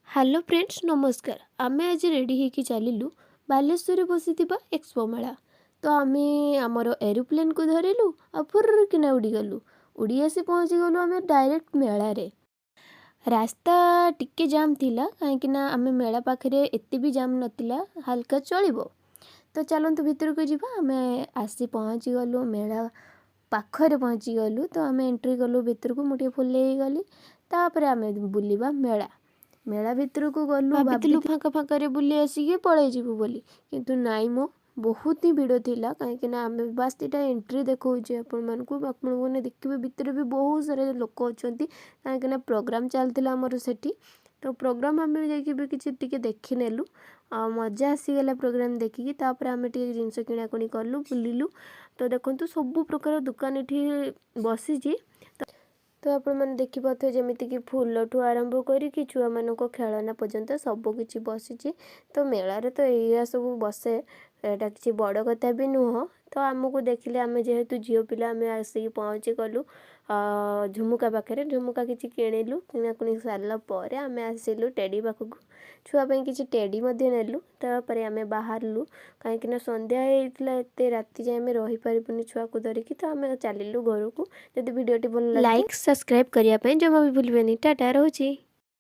Hello friends नमस्कार। आमे आज रेडी होकी चलिलु बालेश्वर बसी एक्सपो मेला। तो आमे आमर एरोप्लेन को धरिलु आ फुर्र किना उड़ी गलु। उड़ी आसी पहुँची गलु आमे डायरेक्ट मेला रे। रास्ता टिके जाम थिला कहीं आमे मेला पाखरे एते भी जाम नथिला, हल्का चलिबो। तो चलंतु भितर को जीवा। आमे आसी पहुँची गलु मेला पाखरे पहुँची गलु। तो आमे एंट्री गलु भितर को, मुझे फुल गली। तापर आमे बुलिबा मेला। मेला भितर को गलु, भाबिलु फाँका फाँका रे बुली आसिके पळै जिवु बोली, किंतु नाई मो बहुत ही भिड़ थिला। कहीं आमे बास इटा एंट्री देखौचे आपण मानकु ने देखिबे भितर भी बहुत सारे लोक अछंती। कहीं प्रोग्राम चलतिला हमर सेठी। तो प्रोग्राम आमे जाके भी किछि टिके देखि नेलु। मजा आसीगला प्रोग्राम देखिकी। तापर आमे टिके जिनस किणाकुणी कलु, बुलिलु। तो देखंतु सब प्रकार दुकान एठी बसिछि। तो आपण मैंने देखी पाथे जेमिति कि फूल ठू आरंभ करी छुआ मानक खेलना पर्यंत सब किछि बसिछि। तो मेला रे तो एया सब बसे, एटा किछि बड़ कथा भी नुह। तो आमको देखिले आमे जेहेतु झियो पिला आमे आसी पहुँची गलु झुमुका पाखरे। झुमुका किछि किणिलु, किणाकुणी सारला परे आमे आसिलु टेडी पाखकु। छुआ पई किछि टेडी मध्ये नेलु। तापरे आमे बाहरलु काहेकि संध्या हेइतला, एते राति जाय आमे रहि परिबुनी छुआ को धरिकी। तो आमे चलिलु घर को। जदि वीडियोटी भल लाइक सब्सक्राइब करिया पई जमा भी भूलबेनी। टाटा रहूची।